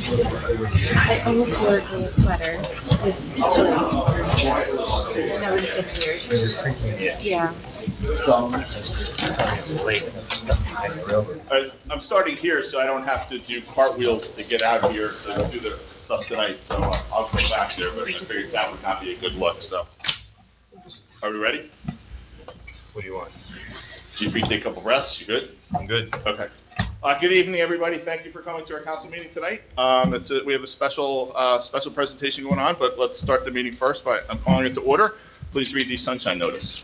I almost wore a gray sweater with I know it's weird. Yeah. I'm starting here, so I don't have to do cartwheels to get out of here to do the stuff tonight. So I'll go back there, but I figured that would not be a good look. So, are we ready? What do you want? GP, take a couple breaths. You good? I'm good. Okay. Good evening, everybody. Thank you for coming to our council meeting tonight. We have a special presentation going on, but let's start the meeting first by I'm calling it to order. Please read the sunshine notice.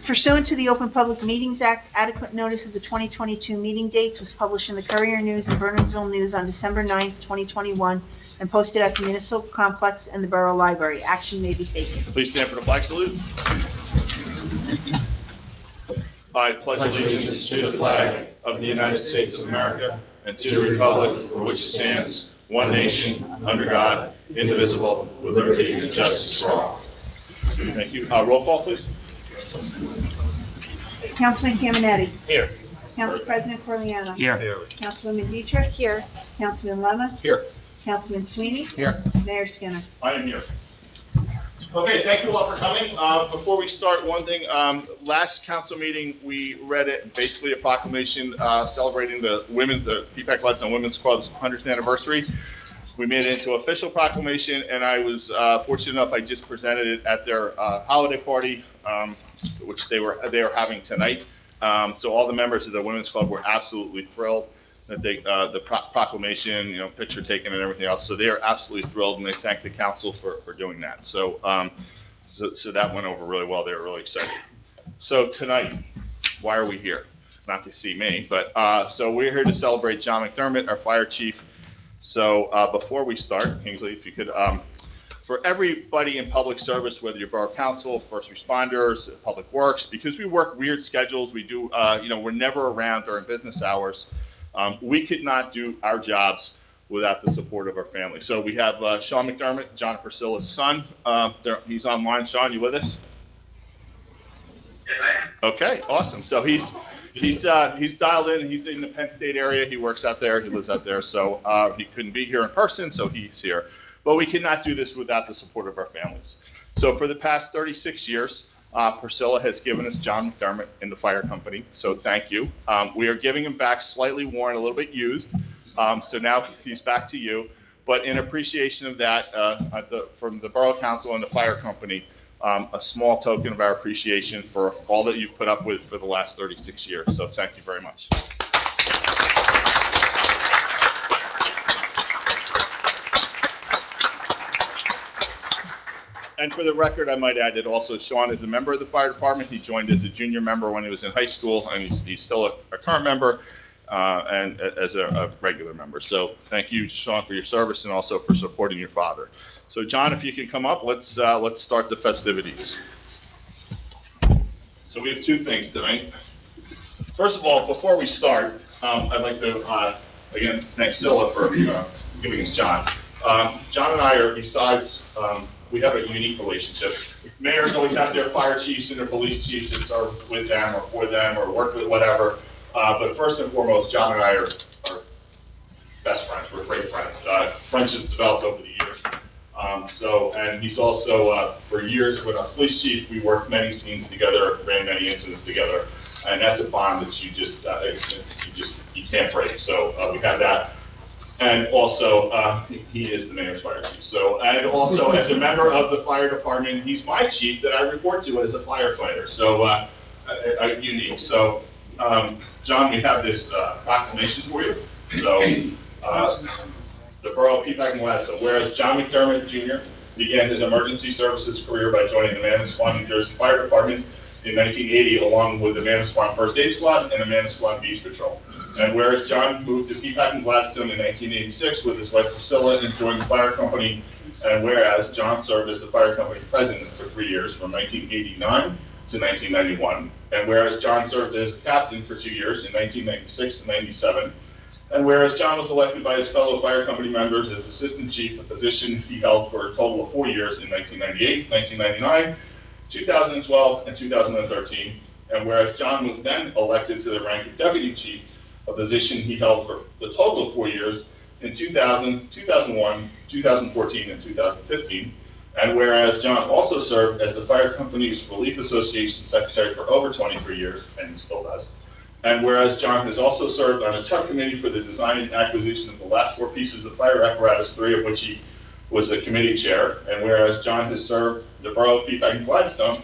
Pursuant to the Open Public Meetings Act, adequate notice of the 2022 meeting dates was published in the Courier News and Burnsville News on December 9th, 2021, and posted at the Municipal Complex and the Borough Library. Action may be taken. Please stand for the flag salute. I pledge allegiance to the flag of the United States of America and to the republic for which it stands, one nation, under God, indivisible, with liberty and justice for all. Thank you. Roll call, please. Councilman Caminetti. Here. Council President Corleone. Here. Councilwoman Dietrich. Here. Councilman Lemma. Here. Councilman Sweeney. Here. Mayor Skinner. I am here. Okay, thank you all for coming. Before we start, one thing, last council meeting, we read basically a proclamation celebrating the PEAPACK Gladstone Women's Club's 100th anniversary. We made it into an official proclamation, and I was fortunate enough, I just presented it at their holiday party, which they were having tonight. So all the members of the Women's Club were absolutely thrilled that the proclamation, picture taken and everything else. So they are absolutely thrilled, and they thank the council for doing that. So, so that went over really well. They were really excited. So tonight, why are we here? Not to see me, but so we're here to celebrate John McDermott, our fire chief. So before we start, Kingsley, if you could, for everybody in public service, whether you're borough council, first responders, public works, because we work weird schedules, we do, we're never around during business hours. We could not do our jobs without the support of our family. So we have Sean McDermott, John and Priscilla's son. He's online. Sean, you with us? Yes, I am. Okay, awesome. So he's dialed in. He's in the Penn State area. He works out there. He lives out there. So he couldn't be here in person, so he's here. But we cannot do this without the support of our families. So for the past 36 years, Priscilla has given us John McDermott in the fire company, so thank you. We are giving him back slightly worn, a little bit used, so now he's back to you. But in appreciation of that, from the Borough Council and the fire company, a small token of our appreciation for all that you've put up with for the last 36 years, so thank you very much. And for the record, I might add that also Sean is a member of the fire department. He joined as a junior member when he was in high school, and he's still a current member and as a regular member. So thank you, Sean, for your service and also for supporting your father. So John, if you can come up, let's start the festivities. So we have two things tonight. First of all, before we start, I'd like to again thank Scylla for giving us John. John and I are, besides, we have a unique relationship. Mayors always have their fire chiefs and their police chiefs that serve with them or for them or work with whatever. But first and foremost, John and I are best friends. We're great friends. Friendships developed over the years. And he's also, for years with us police chief, we worked many scenes together, ran many incidents together. And that's a bond that you can't break. So we have that. And also, he is the mayor's fire chief. So, and also as a member of the fire department, he's my chief that I report to as a firefighter. So, unique. So, John, we have this proclamation for you. So, the Borough of PEAPACK and Gladstone. Whereas John McDermott Jr. began his emergency services career by joining the Manasquan, New Jersey Fire Department in 1980, along with the Manasquan First Aid Squad and the Manasquan Beach Patrol. And whereas John moved to PEAPACK and Gladstone in 1986 with his wife Priscilla and joined the fire company, and whereas John served as the fire company president for 3 years from 1989 to 1991, and whereas John served as captain for 2 years in 1996 and 97, and whereas John was elected by his fellow fire company members as assistant chief, a position he held for a total of 4 years in 1998, 1999, 2012, and 2013, and whereas John was then elected to the rank of deputy chief, a position he held for the total of 4 years in 2000, 2001, 2014, and 2015. And whereas John also served as the Fire Company's Relief Association Secretary for over 23 years, and he still does. And whereas John has also served on a subcommittee for the design and acquisition of the last 4 pieces of fire apparatus, 3 of which he was the committee chair. And whereas John has served the Borough of PEAPACK and Gladstone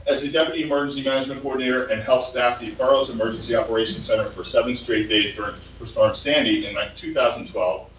as the Deputy Emergency Management Coordinator and helped staff the borough's Emergency Operations Center for 7 straight days during Storm Sandy in 2012.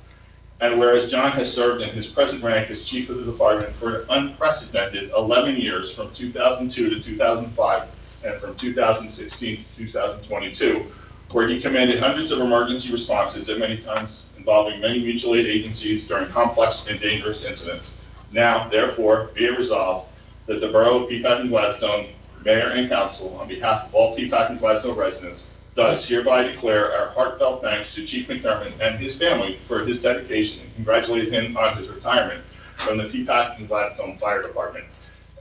And whereas John has served in his present rank as Chief of the Department for an unprecedented 11 years from 2002 to 2005 and from 2016 to 2022, where he commanded hundreds of emergency responses at many times involving many mutual aid agencies during complex and dangerous incidents. Now, therefore, be it resolved that the Borough of PEAPACK and Gladstone, Mayor and Council, on behalf of all PEAPACK and Gladstone residents, does hereby declare our heartfelt thanks to Chief McDermott and his family for his dedication and congratulate him on his retirement from the PEAPACK and Gladstone Fire Department.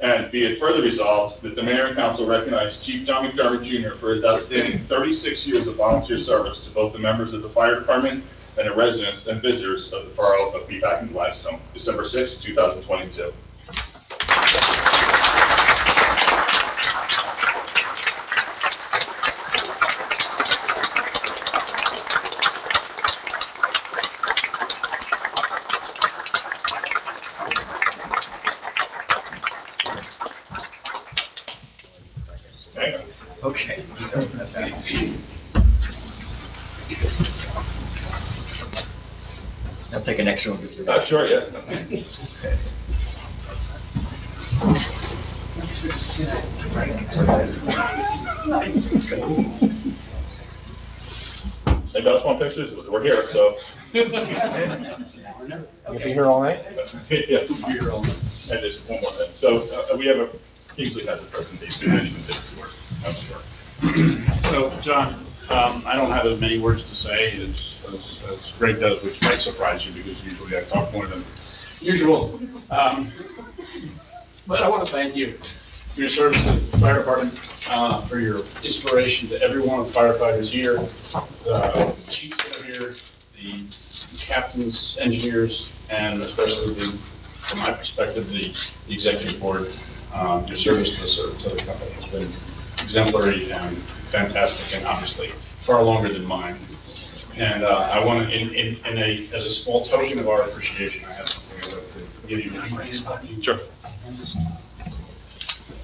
And be it further resolved that the Mayor and Council recognize Chief John McDermott Jr. for his outstanding 36 years of volunteer service to both the members of the Fire Department and the residents and visitors of the Borough of PEAPACK and Gladstone, December 6, 2022. Okay. I'll take an extra one. Sure, yeah. Anybody else want pictures? We're here, so. You'll be here all night? Yes. And there's one more thing. So we have Kingsley has a presentation, and you can take it to work, I'm sure. So, John, I don't have as many words to say as Greg does, which might surprise you because usually I talk more than usual. But I want to thank you for your service to the fire department, for your inspiration to every one of the firefighters here, the chiefs that are here, the captains, engineers, and especially from my perspective, the executive board. Your service to the company has been exemplary and fantastic, and obviously far longer than mine. And I want to, as a small token of our appreciation, I have something I'd like to give you. Sure.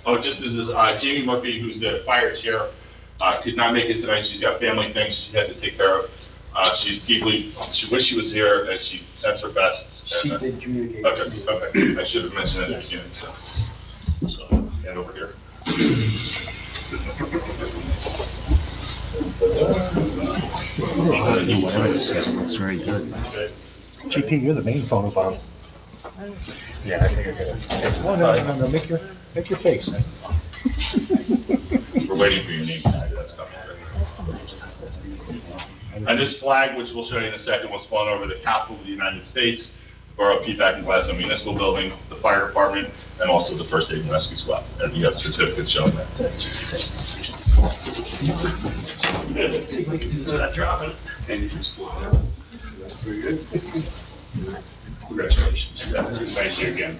Oh, just as Jamie Murphy, who's the fire chair, could not make it tonight. She's got family things she had to take care of. She wished she was here, and she sends her best. She did communicate. Okay. I should have mentioned that at the beginning, so hand over here. Looks very good. GP, you're the main photo bomb. Yeah, I think I get it. No, make your face. We're waiting for your name tag, that's coming. And this flag, which we'll show you in a second, was flown over the Capitol of the United States, the Borough of PEAPACK and Gladstone Municipal Building, the Fire Department, and also the First Aid and Rescue Squad. And you have certificates showing that. See if we can do that dropping. And you just that's pretty good. Congratulations. Thank you again.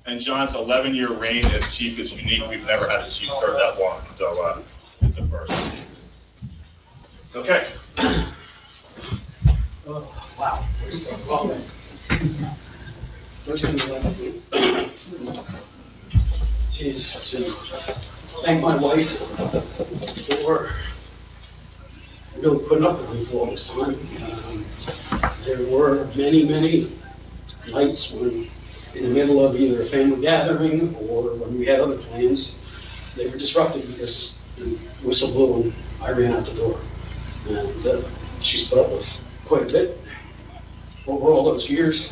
And John's 11-year reign as chief is unique. We've never had a chief serve that long, so it's a first. Okay. Wow. Well, first thing I'd like to do is to thank my wife for really putting up with me for all this time. There were many nights when, in the middle of either a family gathering or when we had other plans, they were disrupted because the whistle blew and I ran out the door. And she's put up with quite a bit over all those years.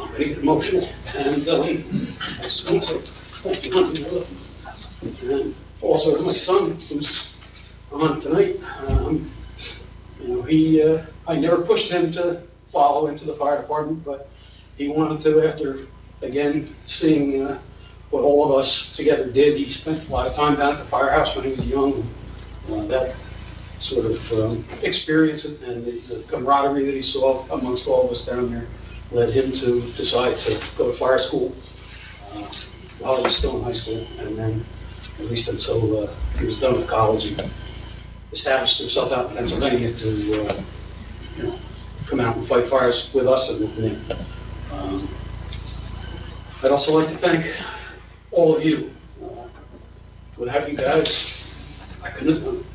I'm ready to get emotional. And I just want to thank you. And also to my son, who's on tonight. I never pushed him to follow into the fire department, but he wanted to, after, again, seeing what all of us together did. He spent a lot of time down at the firehouse when he was young. That sort of experience and the camaraderie that he saw amongst all of us down there led him to decide to go to fire school while he was still in high school, and then, at least until he was done with college, he established himself out in Pennsylvania to, you know, come out and fight fires with us and with me. I'd also like to thank all of you. Without you guys, I couldn't have done it.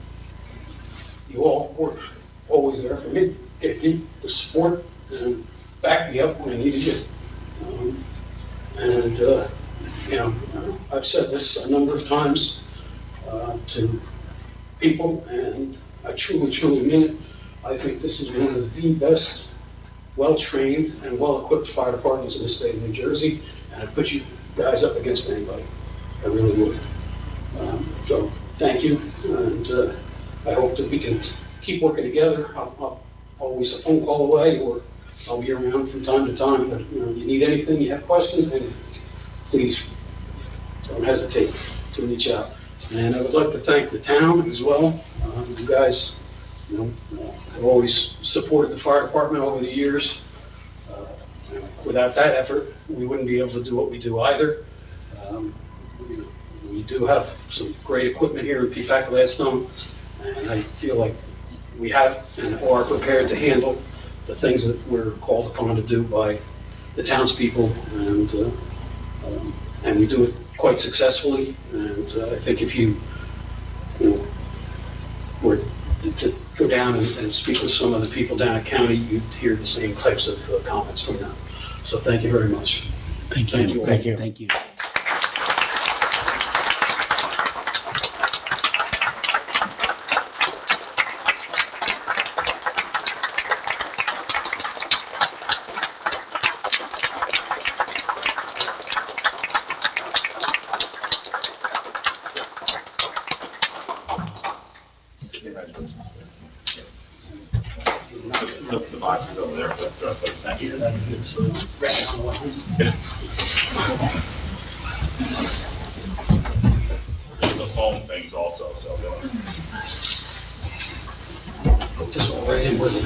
You all were always there for me, gave me the support and backed me up when I needed it. You know, I've said this a number of times to people, and I truly, truly mean it. I think this is one of the best, well-trained and well-equipped fire departments in the state of New Jersey, and I put you guys up against anybody. I really would. So, thank you, and I hope that we can keep working together. I'm always a phone call away, or I'll be around from time to time, but, you know, you need anything, you have questions, and please don't hesitate to reach out. And I would like to thank the town as well. You guys, you know, have always supported the fire department over the years. Without that effort, we wouldn't be able to do what we do either. We do have some great equipment here at PEAPACK Gladstone, and I feel like we have and are prepared to handle the things that we're called upon to do by the townspeople, and we do it quite successfully. And I think if you know, were to go down and speak with some of the people down at county, you'd hear the same types of comments from them. So thank you very much. Thank you. all. Thank you. Thank you. The box is over there, but thank you. The phone things also, so. Put this all right in with it.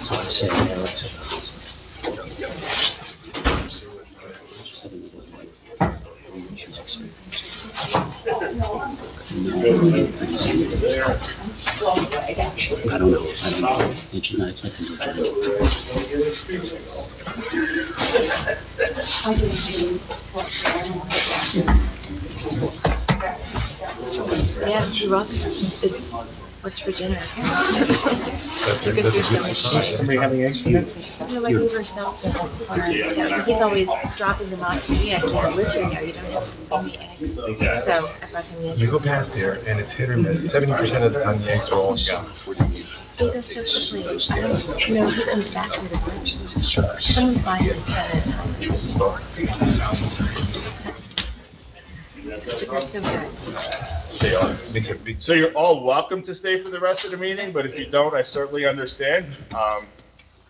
So I say, Alex. I don't know. Each night I can do Yeah, you're welcome. It's, what's for dinner? That's Good food sandwich. Somebody having eggs in it? You know, my neighbor sells them, so he's always dropping them off to me. I said, I live here now, you don't have to send me eggs. So I brought him the You go eggs. past there and it's hit or miss. 70% of the time the eggs are all gone. They go so quickly. I don't know who comes back here to lunch. Someone's buying them 10 at a time. But they're so good. They are. Makes a big. So you're all welcome to stay for the rest of the meeting, but if you don't, I certainly understand.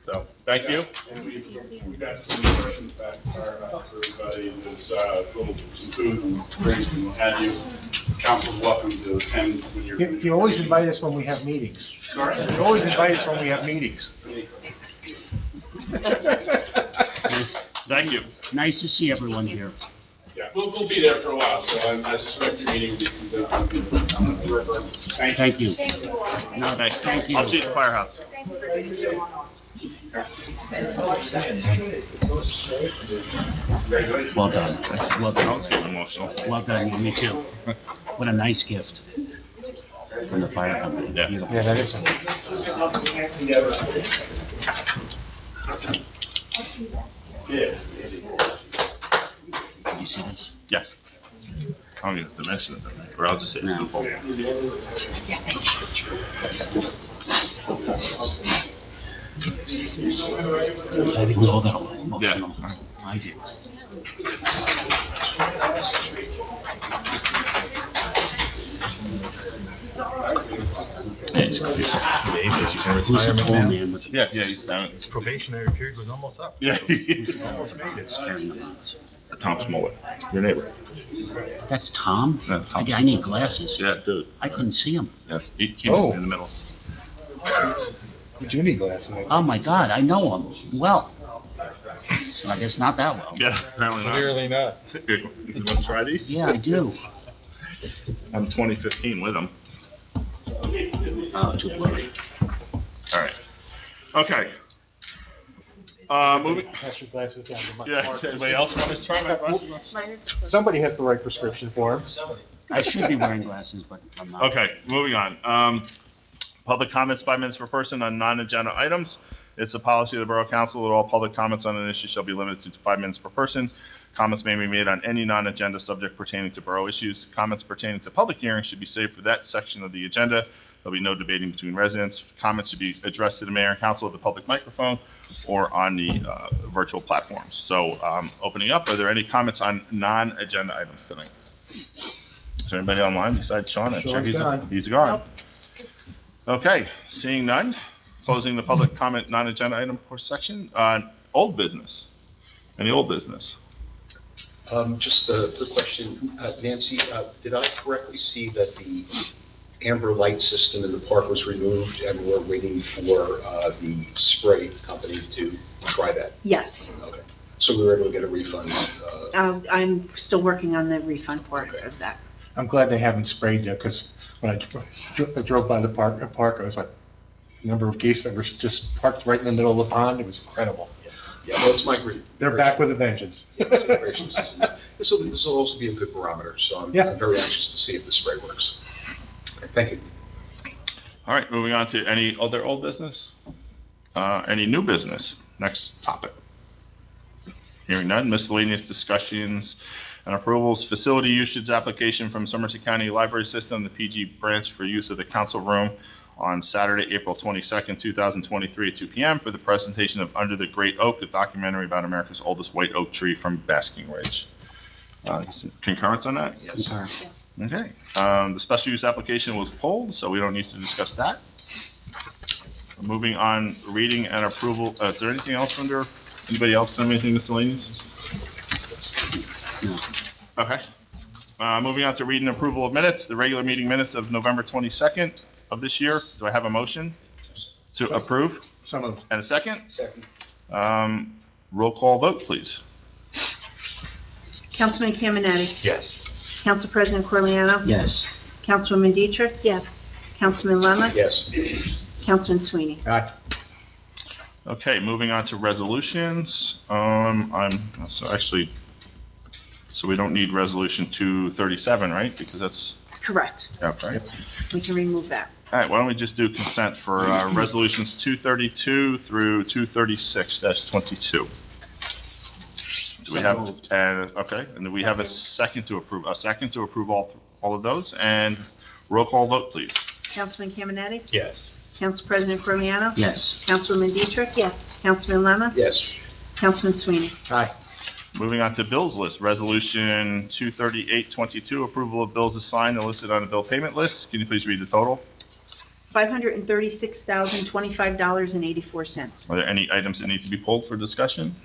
So, thank you. And we got some refreshments back at our house for everybody. There's some food and drinks and what have you. Council's welcome to attend when you're. You always invite us when we have meetings. Sorry? You always invite us when we have meetings. Thank you. Nice to see everyone here. Yeah, we'll be there for a while, so I suspect your meeting will be. Thank you. No, thanks. Thank you. I'll see you at the firehouse. Well done. Well I was done. getting emotional. Well done. Me too. What a nice gift from the fire company. Yeah. Beautiful. Yeah, that is. Yeah. Did you see this? Yes. I don't even have to mention it, or I'll just say it's No. in the folder. I think we all got a little emotional. Yeah. I did. Who's the tall man with the Yeah, he's down. His probationary period was almost up. Yeah. Almost made it. carrying the box? Tom Smollett, your neighbor. That's Tom? Yeah, Tom. I need glasses. Yeah, dude. I couldn't see him. Yes, he was in the middle. You do need glasses. Oh, my God, I know him well. I guess not that well. Yeah, apparently not. Clearly not. You want to try these? Yeah, I do. I'm 2015 with them. Oh, too blurry. All right. Okay. Moving. Pass your glasses down to Yeah, anybody else want to try my glasses? Somebody has the right prescriptions for him. I should be wearing glasses, but I'm not. Okay, moving on. Public comments, 5 minutes per person on non-agenda items. It's a policy of the Borough Council that all public comments on an issue shall be limited to 5 minutes per person. Comments may be made on any non-agenda subject pertaining to borough issues. Comments pertaining to public hearings should be saved for that section of the agenda. There'll be no debating between residents. Comments should be addressed to the mayor and council at the public microphone or on the virtual platforms. So, opening up, are there any comments on non-agenda items tonight? Is there anybody online besides Sean? I'm sure he's gone. Okay, seeing none, closing the public comment non-agenda item section. Old business. Any old business? Just a quick question. Nancy, did I correctly see that the amber light system in the park was removed and we're waiting for the spray company to try that? Yes. Okay. So we were able to get a refund? I'm still working on the refund part of that. I'm glad they haven't sprayed yet, because when I drove by the park, I was like, the number of geese that were just parked right in the middle of the pond, it was incredible. Yeah, well, it's migrating. They're back with a vengeance. Yeah, it's migration season. This will also be a good barometer, so I'm very anxious to see if the spray works. Okay, thank you. All right, moving on to any other old business? Any new business? Next topic. Hearing none, miscellaneous discussions and approvals. Facility usage application from Somerset County Library System, the PG branch for use of the council room on Saturday, April 22nd, 2023 at 2 p.m. for the presentation of Under the Great Oak, a documentary about America's oldest white oak tree from Basking Ridge. Concurrence on that? Yes. Okay. The special use application was pulled, so we don't need to discuss that. Moving on, reading and approval. Is there anything else under, anybody else have anything miscellaneous? No. Okay. Moving on to reading and approval of minutes, the regular meeting minutes of November 22nd of this year. Do I have a motion to approve? So moved. And a second? Second. Roll call vote, please. Councilman Caminiti? Yes. Council President Corliano? Yes. Councilwoman Dietrich? Yes. Councilman Lemon? Yes. Councilman Sweeney? Aye. Okay, moving on to resolutions. So we don't need resolution 237, right? Because that's, Correct. okay. We can remove that. All right, why don't we just do consent for resolutions 232 through 236-22? Do we have, okay, and do we have a second to approve all of those? And roll call vote, please. Councilman Caminiti? Yes. Council President Corliano? Yes. Councilwoman Dietrich? Yes. Councilman Lemon? Yes. Councilman Sweeney? Aye. Moving on to bills list, resolution 23822, approval of bills assigned and listed on the bill payment list. Can you please read the total? $536,025.84. Are there any items that need to be pulled for discussion?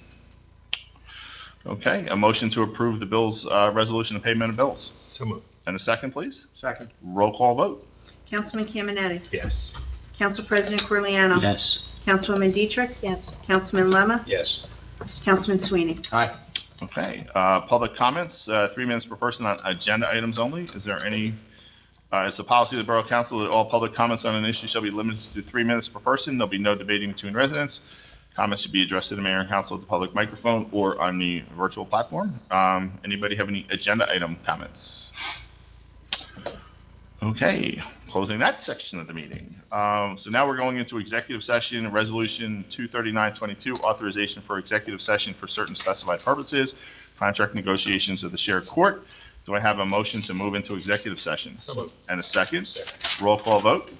Okay, a motion to approve the bills, resolution of payment of bills. So moved. And a second, please? Second. Roll call vote. Councilman Caminiti? Yes. Council President Corliano? Yes. Councilwoman Dietrich? Yes. Councilman Lemon? Yes. Councilman Sweeney? Aye. Okay, public comments, 3 minutes per person on agenda items only. Is there any, it's the policy of the Borough Council that all public comments on an issue shall be limited to 3 minutes per person. There'll be no debating between residents. Comments should be addressed to the mayor and council at the public microphone or on the virtual platform. Anybody have any agenda item comments? Okay, closing that section of the meeting. So now we're going into executive session, resolution 23922, authorization for executive session for certain specified purposes, contract negotiations of the shared court. Do I have a motion to move into executive session? So moved. And a second? Roll call vote?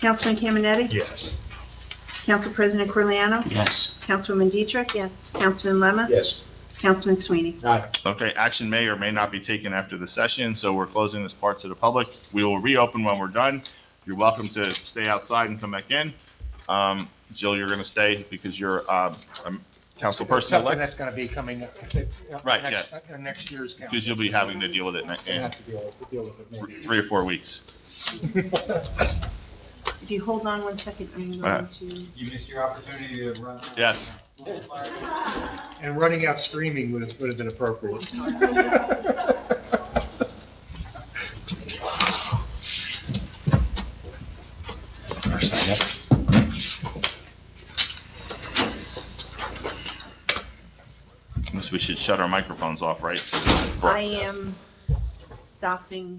Councilman Caminiti? Yes. Council President Corliano? Yes. Councilwoman Dietrich? Yes. Councilman Lemon? Yes. Councilman Sweeney? Aye. Okay, action may or may not be taken after the session, so we're closing this part to the public. We will reopen when we're done. You're welcome to stay outside and come back in. Jill, you're gonna stay because you're, council person Something elect, that's gonna be coming up. Right, Next year's council. because you'll be having to deal with it Gonna in have to deal with it maybe. 3 or 4 weeks. If you hold on one second, I'm going to. You missed your opportunity to run. Yes. And running out screaming would have been appropriate. Unless we should shut our microphones off, right? So I am stopping